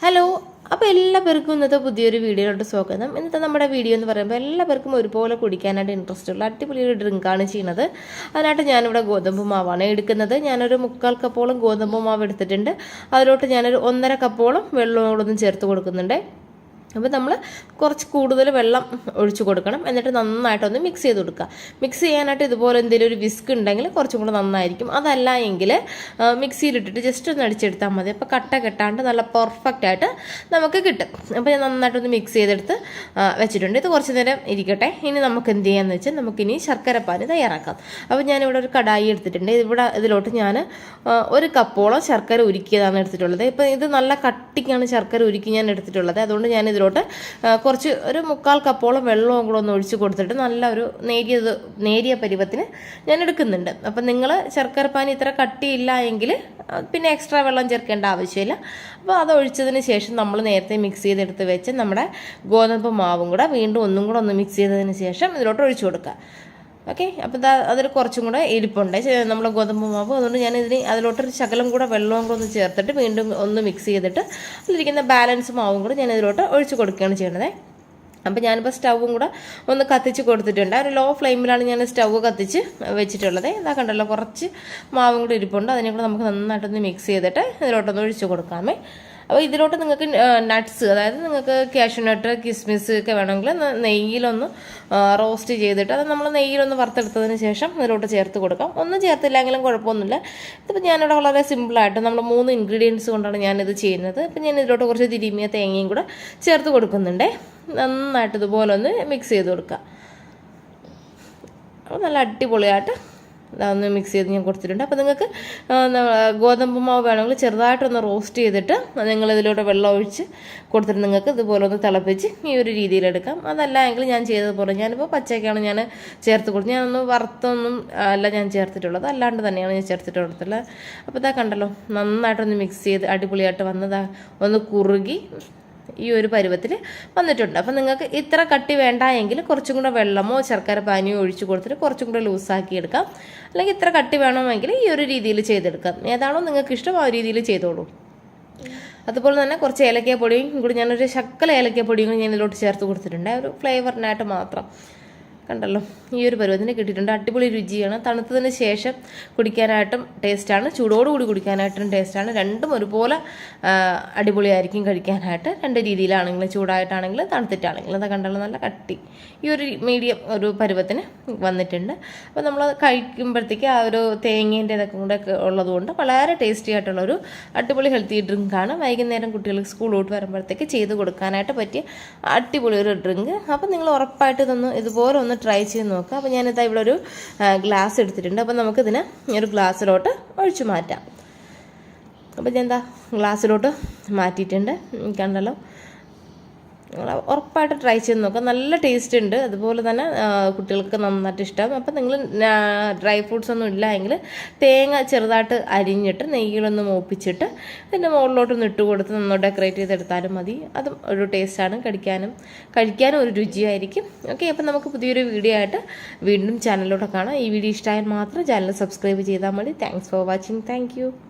Hello, അപ്പോൾ എല്ലാവർക്കും ഇന്നത്തെ പുതിയൊരു വീഡിയോയിലോട്ട് സ്വാഗതം. ഇന്നത്തെ നമ്മുടെ വീഡിയോ എന്ന് പറയുമ്പോൾ എല്ലാവർക്കും ഒരുപോലെ കുടിക്കാനായിട്ട് ഇൻട്രസ്റ്റ് ഉള്ള അടിപൊളി ഒരു ഡ്രിങ്കാണ് ചെയ്യുന്നത്. അതിനായിട്ട് ഞാനിവിടെ ഗോതമ്പ് മാവാണ് എടുക്കുന്നത്. ഞാനൊരു 3/4 കപ്പോളം ഗോതമ്പ് മാവ് എടുത്തിട്ടുണ്ട്. അതിലോട്ട് ഞാനൊരു 1.5 കപ്പോളം വെള്ളവും കൂടെ ഒന്ന് ചേർത്ത് കൊടുക്കുന്നുണ്ട്. അപ്പോൾ നമ്മൾ കുറച്ച് കൂടുതൽ വെള്ളം ഒഴിച്ചു കൊടുക്കണം. എന്നിട്ട് നന്നായിട്ടൊന്ന് മിക്സ് ചെയ്ത് കൊടുക്കുക. മിക്സ് ചെയ്യാനായിട്ട് ഇതുപോലെ എന്തെങ്കിലും ഒരു വിസ്ക് ഉണ്ടെങ്കിൽ കുറച്ചും കൂടെ നന്നായിരിക്കും. അതല്ല എങ്കിൽ മിക്സിയിലിട്ടിട്ട് ജസ്റ്റ് ഒന്ന് അടിച്ചെടുത്താൽ മതി. അപ്പോൾ കട്ട കെട്ടാണ്ട് നല്ല പെർഫെക്റ്റ് ആയിട്ട് നമുക്ക് കിട്ടും. അപ്പോൾ ഞാൻ നന്നായിട്ടൊന്ന് മിക്സ് ചെയ്തെടുത്ത് വെച്ചിട്ടുണ്ട്. ഇത് കുറച്ച് നേരം ഇരിക്കട്ടെ. ഇനി നമുക്ക് എന്ത് ചെയ്യാമെന്ന് വെച്ചാൽ നമുക്കിനി ശർക്കരപ്പാനി തയ്യാറാക്കാം. അപ്പോൾ ഞാനിവിടെ ഒരു കടായി എടുത്തിട്ടുണ്ട്. ഇതിലോട്ട് ഞാൻ 1 കപ്പോളം ശർക്കര ഉരുക്കിയതാണ് എടുത്തിട്ടുള്ളത്. ഇപ്പോൾ ഇത് നല്ല കട്ടിക്കാണ് ശർക്കര ഉരുക്കി ഞാൻ എടുത്തിട്ടുള്ളത്. അതുകൊണ്ട് ഞാൻ ഇതിലോട്ട് കുറച്ച് ഒരു 3/4 കപ്പോളം വെള്ളവും കൂടെ ഒന്ന് ഒഴിച്ച് കൊടുത്തിട്ട് നല്ല ഒരു നേരിയ പരുവത്തിന് ഞാൻ എടുക്കുന്നുണ്ട്. അപ്പം നിങ്ങൾ ശർക്കരപ്പാനി ഇത്ര കട്ടിയില്ല എങ്കിൽ പിന്നെ എക്സ്ട്രാ വെള്ളം ചേർക്കേണ്ട ആവശ്യമില്ല. അപ്പോൾ അത് ഒഴിച്ചതിന് ശേഷം നമ്മൾ നേരത്തെ മിക്സ് ചെയ്തെടുത്ത് വെച്ച് നമ്മുടെ ഗോതമ്പ് മാവും കൂടെ വീണ്ടും ഒന്നും കൂടെ ഒന്ന് മിക്സ് ചെയ്തതിന് ശേഷം ഇതിലോട്ട് ഒഴിച്ചു കൊടുക്കുക. ഓക്കെ, അപ്പോൾ അതിൽ കുറച്ചും കൂടെ ഇരിപ്പുണ്ട് നമ്മുടെ ഗോതമ്പ് മാവ്. അതുകൊണ്ട് ഞാൻ അതിലോട്ടൊരു ശകലം കൂടെ വെള്ളവും കൂടെ ഒന്ന് ചേർത്തിട്ട് വീണ്ടും ഒന്ന് മിക്സ് ചെയ്തിട്ട് അതിലിരിക്കുന്ന ബാലൻസ് മാവും കൂടെ ഞാൻ ഇതിലോട്ട് ഒഴിച്ച് കൊടുക്കുകയാണ് ചെയ്യുന്നത്. അപ്പോൾ ഞാനിപ്പോൾ സ്റ്റൗവും കൂടെ ഒന്ന് കത്തിച്ച് കൊടുത്തിട്ടുണ്ട്. ഒരു ലോ ഫ്ലെയിമിലാണ് ഞാൻ സ്റ്റൗവ് കത്തിച്ച് വെച്ചിട്ടുള്ളത്. ഇതാ കണ്ടല്ലോ, കുറച്ച് മാവും കൂടെ ഇരിപ്പുണ്ട്. അതിനെ കൂടെ നമുക്ക് നന്നായിട്ടൊന്ന് മിക്സ് ചെയ്തിട്ട് ഇതിലോട്ടൊന്ന് ഒഴിച്ച് കൊടുക്കാമേ. അപ്പോൾ ഇതിലോട്ട് നിങ്ങൾക്ക് നട്ട്സ്, അതായത് നിങ്ങൾക്ക് കാഷ്യൂനട്ട്, കിസ്മിസ് ഒക്കെ വേണമെങ്കിൽ നെയ്യിലൊന്ന് റോസ്റ്റ് ചെയ്തിട്ട് അത് നമ്മൾ നെയ്യിലൊന്ന് വറുത്തെടുത്തതിന് ശേഷം ഇതിലോട്ട് ചേർത്ത് കൊടുക്കാം. ഒന്നും ചേർത്തില്ലെങ്കിലും കുഴപ്പമൊന്നുമില്ല. ഇതിപ്പോൾ ഞാനിവിടെ വളരെ സിമ്പിളായിട്ട് നമ്മൾ 3 ഇൻഗ്രീഡിയൻസ് കൊണ്ടാണ് ഞാനിത് ചെയ്യുന്നത്. അപ്പോൾ ഞാൻ ഇതിലോട്ട് കുറച്ച് തിരുമിയ തേങ്ങയും കൂടെ ചേർത്ത് കൊടുക്കുന്നുണ്ട്. നന്നായിട്ട് ഇതുപോലെ ഒന്ന് മിക്സ് ചെയ്ത് കൊടുക്കുക. അപ്പോൾ നല്ല അടിപൊളിയായിട്ട് ഇതൊന്ന് മിക്സ് ചെയ്ത് ഞാൻ കൊടുത്തിട്ടുണ്ട്. അപ്പോൾ നിങ്ങൾക്ക് ഗോതമ്പ് മാവ് വേണമെങ്കിൽ ചെറുതായിട്ടൊന്ന് റോസ്റ്റ് ചെയ്തിട്ട് നിങ്ങളിതിലൂടെ വെള്ളം ഒഴിച്ച് കൊടുത്തിട്ട് നിങ്ങൾക്ക് ഇതുപോലെ ഒന്ന് തിളപ്പിച്ച് ഈ ഒരു രീതിയിലെടുക്കാം. അതല്ല എങ്കിൽ ഞാൻ ചെയ്തതുപോലെ ഞാനിപ്പോൾ പച്ചയ്ക്കാണ് ഞാൻ ചേർത്ത് കൊടുത്തത്. ഞാനൊന്ന് വറുത്തൊന്നും അല്ല ഞാൻ ചേർത്തിട്ടുള്ളത്, അല്ലാണ്ട് തന്നെയാണ് ഞാൻ ചേർത്തിട്ടുള്ളത്. അപ്പോൾ ഇതാ കണ്ടല്ലോ, നന്നായിട്ടൊന്ന് മിക്സ് ചെയ്ത് അടിപൊളിയായിട്ട് വന്നതാ ഒന്ന് കുറുകി ഈ ഒരു പരുവത്തിൽ വന്നിട്ടുണ്ട്. അപ്പം നിങ്ങൾക്ക് ഇത്ര കട്ടി വേണ്ട എങ്കിൽ കുറച്ചും കൂടെ വെള്ളമോ ശർക്കര പാനിയോ ഒഴിച്ച് കൊടുത്തിട്ട് കുറച്ചും കൂടെ ലൂസാക്കി എടുക്കാം. അല്ലെങ്കിൽ ഇത്ര കട്ടി വേണമെങ്കിൽ ഈ ഒരു രീതിയിൽ ചെയ്തെടുക്കാം. ഏതാണോ നിങ്ങൾക്ക് ഇഷ്ടം ആ രീതിയിൽ ചെയ്തോളൂ. അതുപോലെ തന്നെ കുറച്ച് ഏലക്കാപ്പൊടിയും കൂടി ഞാനൊരു ശക്കല ഏലക്കാപ്പൊടിയും കൂടി ഞാൻ ഇതിലോട്ട് ചേർത്ത് കൊടുത്തിട്ടുണ്ട്, ഒരു ഫ്ലേവറിനായിട്ട് മാത്രം. കണ്ടല്ലോ, ഈ ഒരു പരുവത്തിന് കിട്ടിയിട്ടുണ്ട്. അടിപൊളി രുചിയാണ്. തണുത്തതിന് ശേഷം കുടിക്കാനായിട്ടും ടേസ്റ്റാണ്, ചൂടോടുകൂടി കുടിക്കാനായിട്ടും ടേസ്റ്റാണ്. രണ്ടും ഒരുപോലെ അടിപൊളിയായിരിക്കും കഴിക്കാനായിട്ട്. 2 രീതിയിലാണെങ്കിലും, ചൂടായിട്ടാണെങ്കിലും തണുത്തിട്ടാണെങ്കിലും. അത് കണ്ടല്ലോ, നല്ല കട്ടി ഈ ഒരു മീഡിയം ഒരു പരുവത്തിന് വന്നിട്ടുണ്ട്. അപ്പോൾ നമ്മൾ കഴിക്കുമ്പോഴത്തേക്ക് ആ ഒരു തേങ്ങേൻ്റെ ഇതൊക്കെ കൂടെ ഉള്ളതുകൊണ്ട് വളരെ ടേസ്റ്റി ആയിട്ടുള്ളൊരു അടിപൊളി ഹെൽത്തി ഡ്രിങ്കാണ്. വൈകുന്നേരം കുട്ടികൾക്ക് സ്കൂളിലോട്ട് വരുമ്പോഴത്തേക്ക് ചെയ്ത് കൊടുക്കാനായിട്ട് പറ്റിയ അടിപൊളി ഒരു ഡ്രിങ്ക്. അപ്പോൾ നിങ്ങൾ ഉറപ്പായിട്ട് ഇതുപോലെ ഒന്ന് ട്രൈ ചെയ്ത് നോക്കുക. അപ്പോൾ ഞാനിതാ ഇവിടെ ഒരു ഗ്ലാസ് എടുത്തിട്ടുണ്ട്. അപ്പോൾ നമുക്കിതിനെ ഒരു ഗ്ലാസ്സിലോട്ട് ഒഴിച്ചു മാറ്റാം. അപ്പോൾ ഞാൻ എന്താ ഗ്ലാസ്സിലോട്ട് മാറ്റിയിട്ടുണ്ട്. കണ്ടല്ലോ, നിങ്ങൾ ഉറപ്പായിട്ട് ട്രൈ ചെയ്ത് നോക്കുക. നല്ല ടേസ്റ്റ് ഉണ്ട്. അതുപോലെ തന്നെ കുട്ടികൾക്ക് നന്നായിട്ട് ഇഷ്ടം. അപ്പോൾ നിങ്ങൾ ഡ്രൈ ഫ്രൂട്ട്സ് ഒന്നും ഇല്ല എങ്കിൽ തേങ്ങ ചെറുതായിട്ട് അരിഞ്ഞിട്ട് നെയ്യിലൊന്ന് മൂപ്പിച്ചിട്ട് അതിൻ്റെ മുകളിലോട്ടൊന്ന് ഇട്ട് കൊടുത്ത് നന്നായി ഡെക്കറേറ്റ് ചെയ്തെടുത്താലും മതി. അതും ഒരു ടേസ്റ്റാണ്, കഴിക്കാനും ഒരു രുചിയായിരിക്കും. ഓക്കെ, അപ്പോൾ നമുക്ക് പുതിയൊരു വീഡിയോ ആയിട്ട് വീണ്ടും ചാനലിലോട്ട് കാണാം. ഈ വീഡിയോ ഇഷ്ടമായാൽ മാത്രം ചാനൽ സബ്സ്ക്രൈബ് ചെയ്താൽ മതി. Thanks for watching. Thank you.